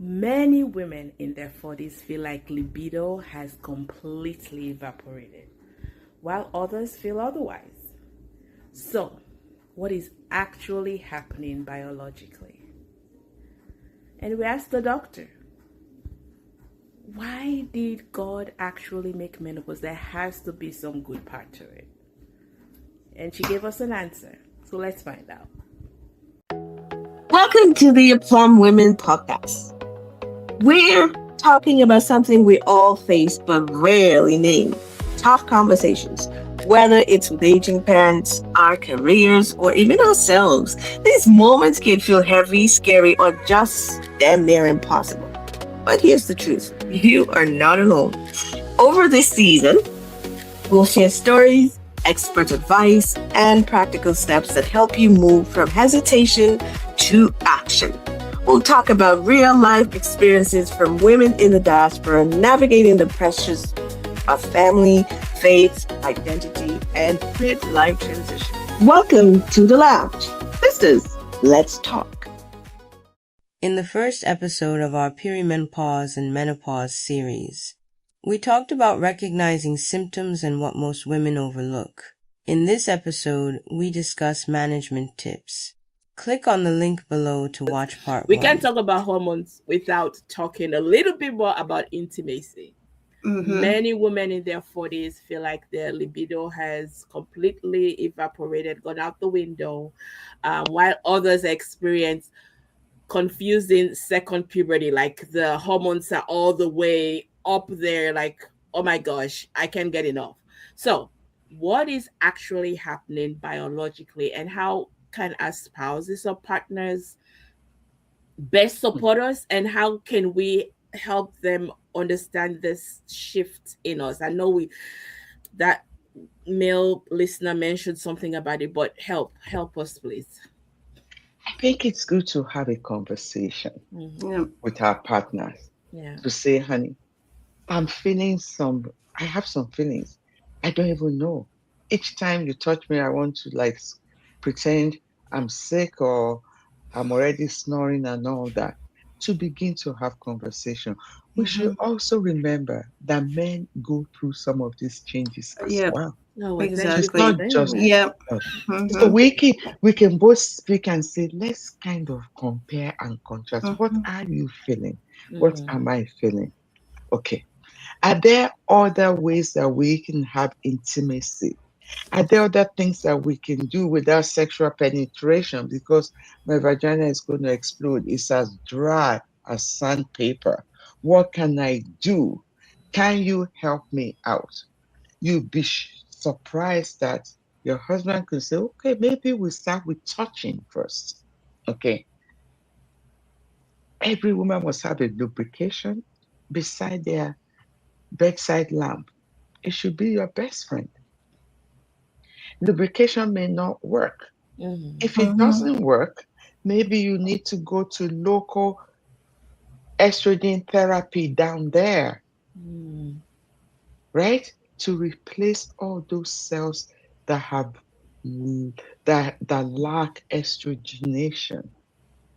Many women in their 40s feel like libido has completely evaporated, while others feel otherwise. So, what is actually happening biologically? And we asked the doctor, why did God actually make menopause? There has to be some good part to it. And she gave us an answer. So let's find out. Welcome to the Plum Women Podcast. We're talking about something we all face but rarely name: tough conversations. Whether it's with aging parents, our careers, or even ourselves, these moments can feel heavy, scary, or just damn near impossible. But here's the truth: you are not alone. Over this season, we'll share stories, expert advice, and practical steps that help you move from hesitation to action. We'll talk about real life experiences from women in the diaspora navigating the pressures of family, faith, identity, and midlife transition. Welcome to the lounge. Sisters, let's talk. In the first episode of our Perimenopause and Menopause series, we talked about recognizing symptoms and what most women overlook. In this episode, we discuss management tips. Click on the link below to watch part 1. We can't talk about hormones without talking a little bit more about intimacy. Many women in their 40s feel like their libido has completely evaporated, gone out the window, while others experience confusing second puberty, like the hormones are all the way up there, like, oh my gosh, I can't get enough. So what is actually happening biologically, and how can our spouses or partners best support us, and how can we help them understand this shift in us? I know that male listener mentioned something about it, but help us, please. I think it's good to have a conversation with our partners to say, honey, I have some feelings. I don't even know. Each time you touch me, I want to pretend I'm sick or I'm already snoring and all that. To begin to have conversation. We should also remember that men go through some of these changes as well. No, Exactly. It's not just us. So we can both speak and say, let's kind of compare and contrast. What are you feeling? What am I feeling? Okay. Are there other ways that we can have intimacy? Are there other things that we can do without sexual penetration? Because my vagina is going to explode. It's as dry as sandpaper. What can I do? Can you help me out? You'd be surprised that your husband could say, okay, maybe we start with touching first. Okay. Every woman must have a lubrication beside their bedside lamp. It should be your best friend. Lubrication may not work. If it doesn't work, maybe you need to go to local estrogen therapy down there, right? To replace all those cells that have that lack estrogenation.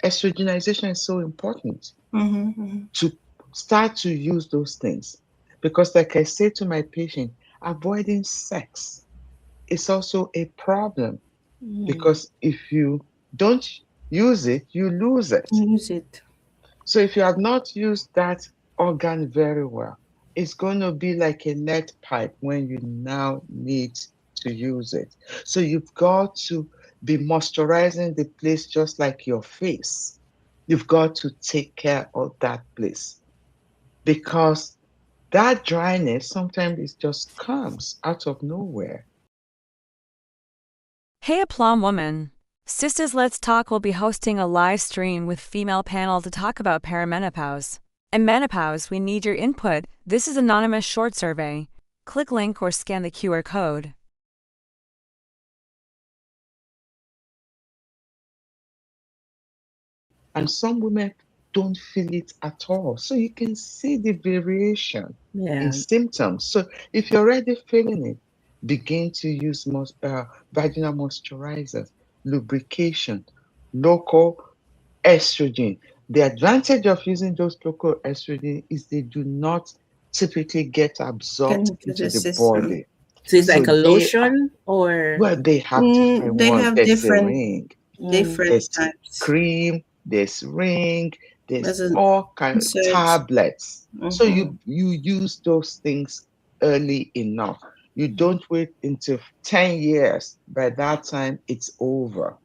Estrogenization is so important to start to use those things, because like I say to my patient, avoiding sex is also a problem, because if you don't use it, you lose it. So if you have not used that organ very well, it's going to be like a lead pipe when you now need to use it. So you've got to be moisturizing the place just like your face. You've got to take care of that place, because that dryness sometimes it just comes out of nowhere. Hey, Plum Woman. Sisters Let's Talk will be hosting a live stream with female panel to talk about perimenopause. And menopause, we need your input. This is anonymous short survey. Click link or scan the QR code. And some women don't feel it at all. So you can see the variation in symptoms. So if you're already feeling it, begin to use vaginal moisturizers, lubrication, local estrogen, The advantage of using those local estrogen is they do not typically get absorbed Into into the the system. body. So it's So like a lotion or they have different They ones. have There's a different ring, different there's types. cream, there's ring, there's There's an all kind of insert. tablets. So Mhm. you use those things early enough. You don't wait until 10 years. By that time, it's over,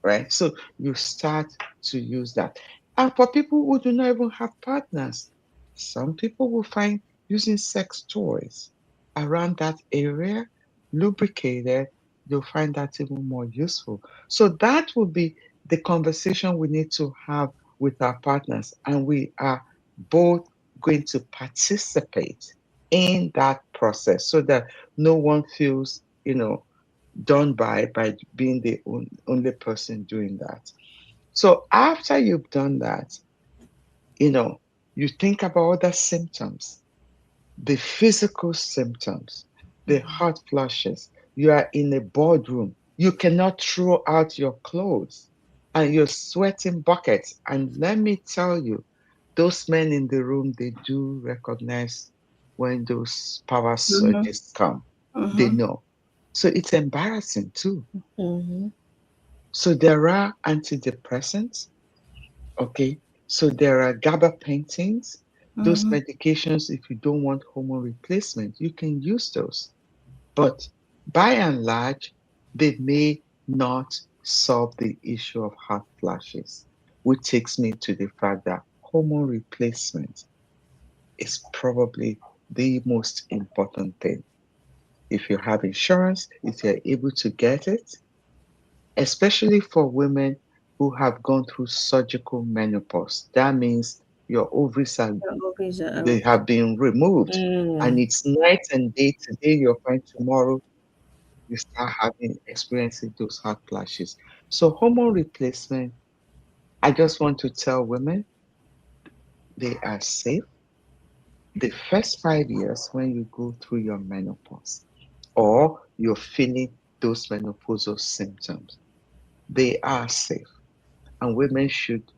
right? So you start to use that. And for people who do not even have partners, some people will find using sex toys around that area, lubricated, you'll find that even more useful. So that will be the conversation we need to have with our partners. And we are both going to participate in that process so that no one feels, done by being the only person doing that. So after you've done that, you know, you think about other symptoms, the physical symptoms, the hot flushes. You are in a boardroom. You cannot throw out your clothes and you're sweating buckets. And let me tell you, those men in the room, they do recognize when those power Mhm. surges come. They Mhm. know. So it's embarrassing too. Mm-hmm. So there are antidepressants. Okay. So there are GABA paintings. Those Mhm. medications, if you don't want hormone replacement, you can use those. But by and large, they may not solve the issue of hot flashes, which takes me to the fact that hormone replacement is probably the most important thing. If you have insurance, if you're able to get it, especially for women who have gone through surgical menopause. That means your ovaries are The ovaries are they out. have been removed. And it's night and day. Today you're fine, tomorrow you start having experiencing those hot flashes. So hormone replacement, I just want to tell women they are safe. The first 5 years when you go through your menopause or you're feeling those menopausal symptoms, they are safe. And women should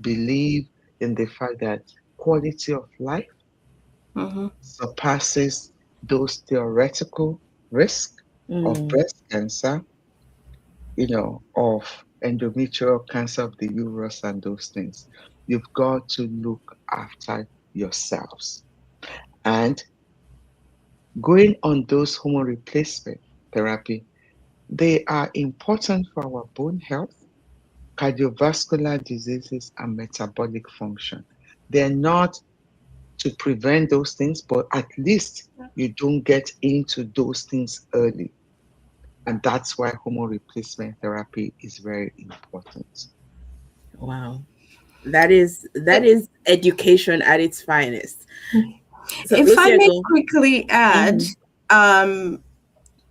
believe in the fact that quality of life Mhm. surpasses those theoretical risk of breast cancer, of endometrial cancer of the uterus and those things. You've got to look after yourselves. And going on those hormone replacement therapy, they are important for our bone health, cardiovascular diseases, and metabolic function. They're not to prevent those things, but at least you don't get into those things early. And that's why hormone replacement therapy is very important. Wow. That is education at its finest. So If I Lucia, may go. quickly add, Mhm. um,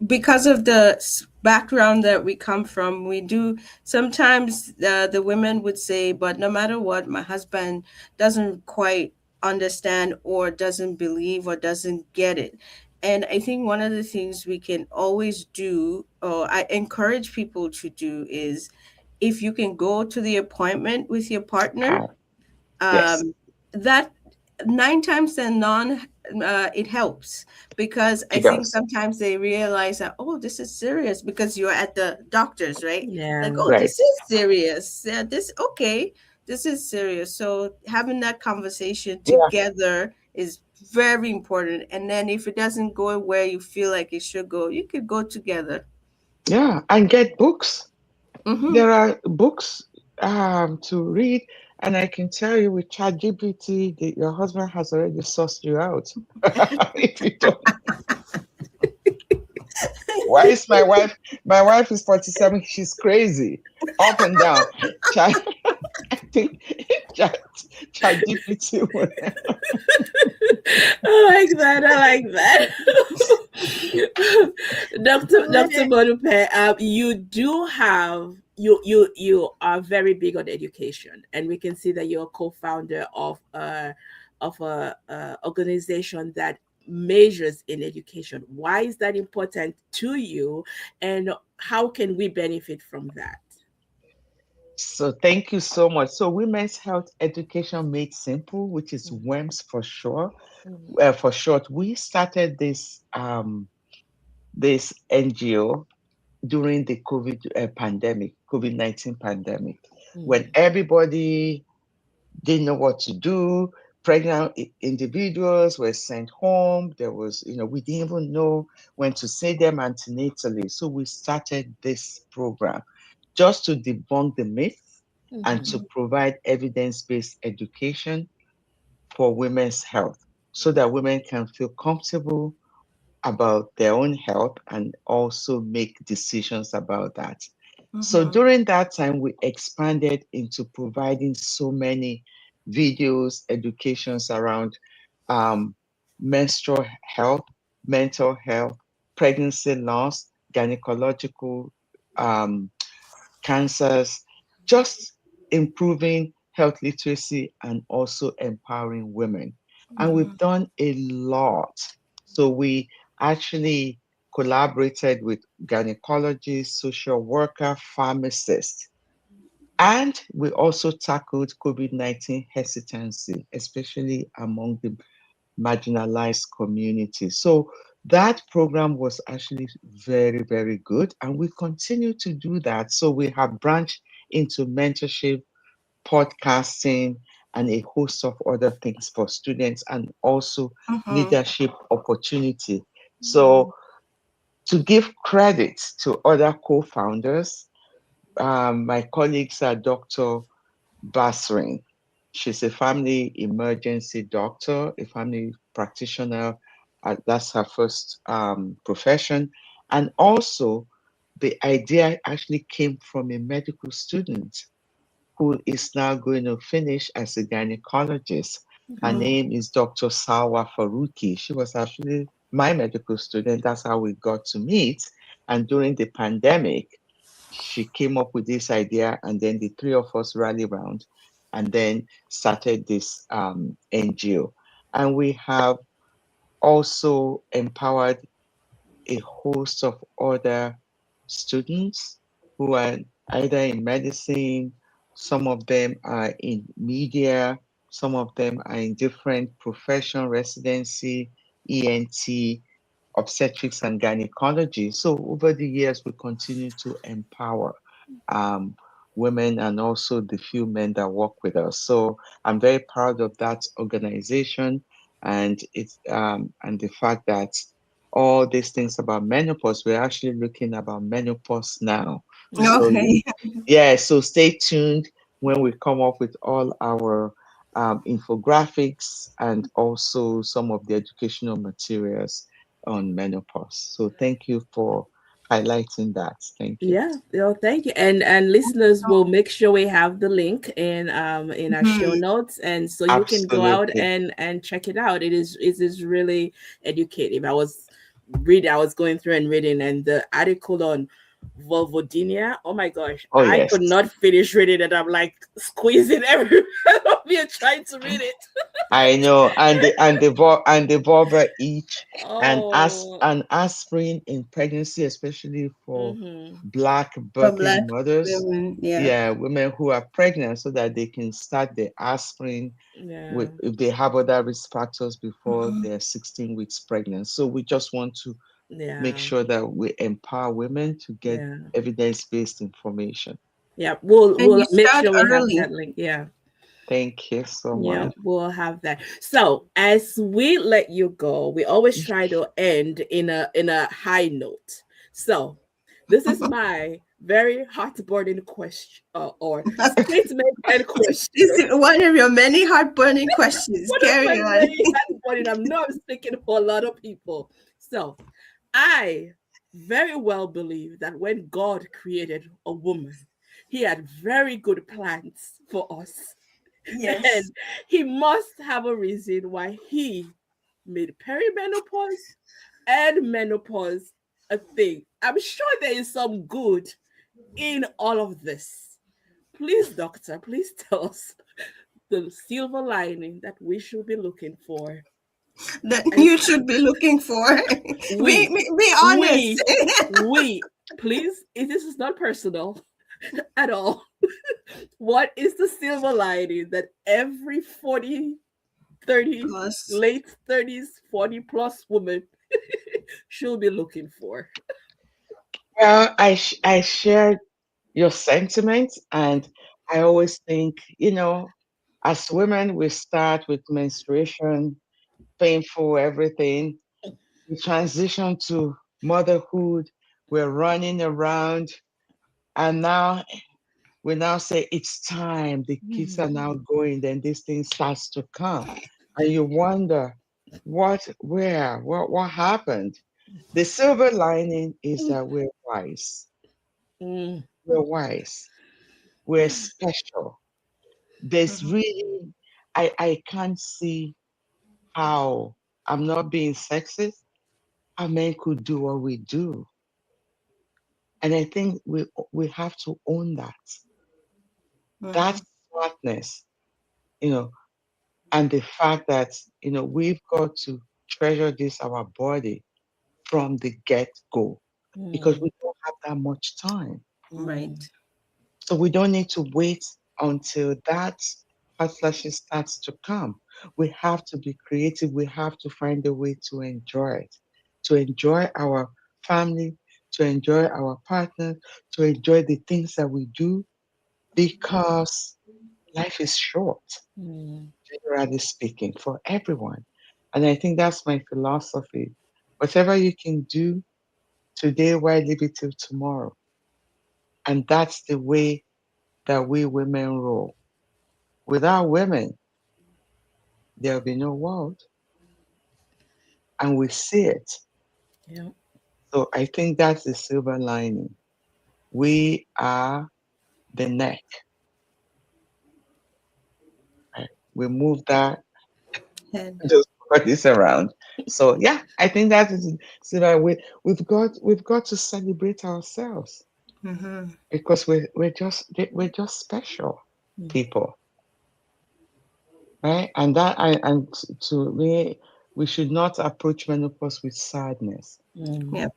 because of the background that we come from, we do sometimes the women would say, but no matter what, my husband doesn't quite understand or doesn't believe or doesn't get it. And I think one of the things we can always do, or I encourage people to do, is if you can go to the appointment with your partner, Ah, yes, um, that nine times and non it helps, because I it think does. sometimes they realize that, oh, this is serious, because you're at the doctor's, right? Like, Yeah. oh, Right. this is serious. Yeah, this okay, this is serious. So having that conversation Yeah. together is very important. And then if it doesn't go where you feel like it should go, you could go together. Yeah. And get books. Mm-hmm. There are books to read. And I can tell you with ChatGPT that your husband has already sussed you out. If you don't, why is my wife? My wife is 47. She's crazy, up and down. Chat, I think Chat ChatGPT. I like that. I like that. Dr. Bodupe, you do have you are very big on education, and we can see that you're a co-founder of a organization that measures in education. Why is that important to you, and how can we benefit from that? So thank you so much. So Women's Health Education Made Simple, which is WEMS for sure, for short. We started this NGO during the COVID-19 pandemic, when everybody didn't know what to do. Pregnant individuals were sent home. There was, we didn't even know when to say them antenatally. So we started this program just to debunk the myth and to provide evidence-based education for women's health so that women can feel comfortable about their own health and also make decisions about that. So during that time, we expanded into providing so many videos, educations around um, menstrual health, mental health, pregnancy loss, gynecological um, cancers, just improving health literacy and also empowering women. And we've done a lot. So we actually collaborated with gynecologists, social worker, pharmacists, and we also tackled COVID-19 hesitancy, especially among the marginalized communities. So that program was actually very, very good. And we continue to do that. So we have branched into mentorship, podcasting, and a host of other things for students and also leadership opportunity. So to give credit to other co-founders, my colleagues are Dr. Basrin. She's a family emergency doctor, a family practitioner. That's her first profession. And also, the idea actually came from a medical student who is now going to finish as a gynecologist. Her name is Dr. Salwa Faruqi. She was actually my medical student. That's how we got to meet. And during the pandemic, she came up with this idea, and then the three of us rallied around and then started this NGO. And we have also empowered a host of other students who are either in medicine, some of them are in media, some of them are in different profession, residency, ENT, obstetrics and gynecology. So over the years, we continue to empower um, women and also the few men that work with us. So I'm very proud of that organization, and it's and the fact that all these things about menopause, we're actually looking about menopause now. So yeah, so stay tuned when we come up with all our infographics and also some of the educational materials on menopause. So thank you for highlighting that. Thank you. Yeah, thank you. And listeners will make sure we have the link in our show notes, and so you can go out Absolutely. and check it out. It is really educative. I was going through and reading, and the article on vulvodynia. Oh my gosh, Oh I yes. could not finish reading it. I'm like squeezing every of me and trying to read it. I know, and the vulva each, Oh. and aspirin in pregnancy, especially for Mm-hmm. Black For Black birthing mothers, women, yeah. yeah, women who are pregnant, so that they can start the aspirin Yeah. with if they have other risk factors before they're 16 weeks pregnant. So we just want to make Yeah. sure that we empower women to get Yeah. evidence-based information. Yeah, we'll And you we'll make start sure we have early. that link. Yeah. Thank you so Yeah, much. we'll have that. So as we let you go, we always try to end in a high note. So this is my very heart-burning question or statement and question. This is one of your many heart-burning questions. One of Carry my on. very heart-burning. I know I'm speaking for a lot of people. So I very well believe that when God created a woman, he had very good plans for us. Yes. And he must have a reason why he made perimenopause and menopause a thing. I'm sure there is some good in all of this. Please, doctor, please tell us the silver lining that we should be looking for. That And you should be looking for. we, Be honest. we, we, please, this is not personal at all. What is the silver lining that every 40, 30, Plus. late 30s, 40 plus woman should be looking for? Well, I share your sentiments, and I always think, as women, we start with menstruation, painful, everything. We transition to motherhood. We're running around, and now we now say it's time. The kids are now going, then this thing starts to come, and you wonder what happened. The silver lining is that we're wise. Mm, We're wise. We're special. There's really, I can't see how, I'm not being sexist, how men could do what we do. And I think we have to own that. That smartness, you know, and the fact that, we've got to treasure this, our body, from the get-go, because we don't have that much time. Right. So we don't need to wait until that hot flashes starts to come. We have to be creative. We have to find a way to enjoy it, to enjoy our family, to enjoy our partner, to enjoy the things that we do, because life is short, generally speaking, for everyone. And I think that's my philosophy. Whatever you can do today, why leave it till tomorrow? And that's the way that we women roll. Without women, there'll be no world. And we see it. yeah. So I think that's the silver lining. We are the neck. Right? We move that, Head. those bodies around. So yeah, I think that is silver. We've got to celebrate ourselves, because we're just special people. Right? And to me, we should not approach menopause with sadness. Yep.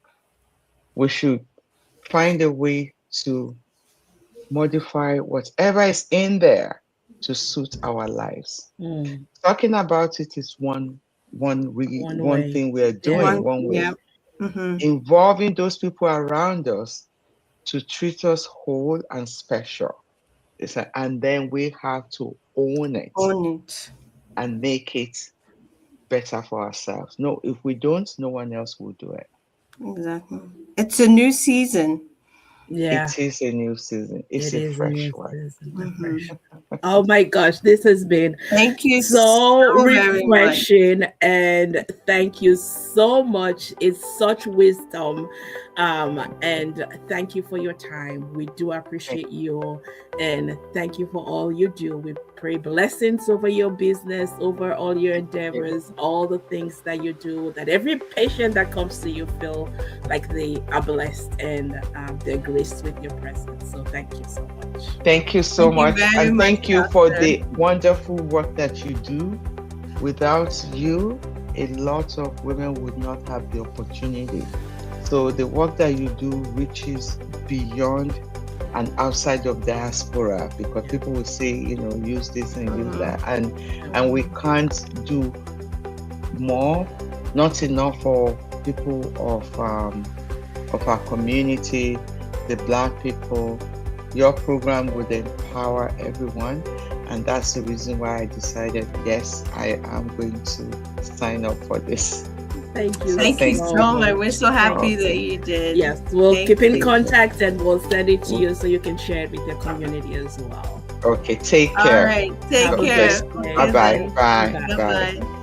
We should find a way to modify whatever is in there to suit our lives. Talking about it is one way. thing we are doing, one way. Yep. Involving those people around us to treat us whole and special. And then we have to own it and make it better for ourselves. No, if we don't, no one else will do it. Exactly. It's a new season. Yeah. It is a new season. It's a fresh one. Oh my gosh, this has been Thank you so very much. refreshing, and thank you so much. It's such wisdom, and thank you for your time. We do appreciate you, and thank you for all you do. We pray blessings over your business, over all your endeavors, all the things that you do, that every patient that comes to you feel like they are blessed and they're graced with your presence. So thank you so much. Thank you so much. And thank you for the wonderful work that you do. Without you, a lot of women would not have the opportunity. So the work that you do reaches beyond and outside of diaspora, because people will say, use this and use that. And we can't do more, not enough for people of our community, the Black people. Your program would empower everyone, and that's the reason why I decided, yes, I am going to sign up for this. Thank you. Thank you so much. We're so happy that you did. Yes, we'll keep in contact and we'll send it to you so you can share it with your community as well. Okay, take care. All right, take care. Bye-bye. Bye. Bye-bye.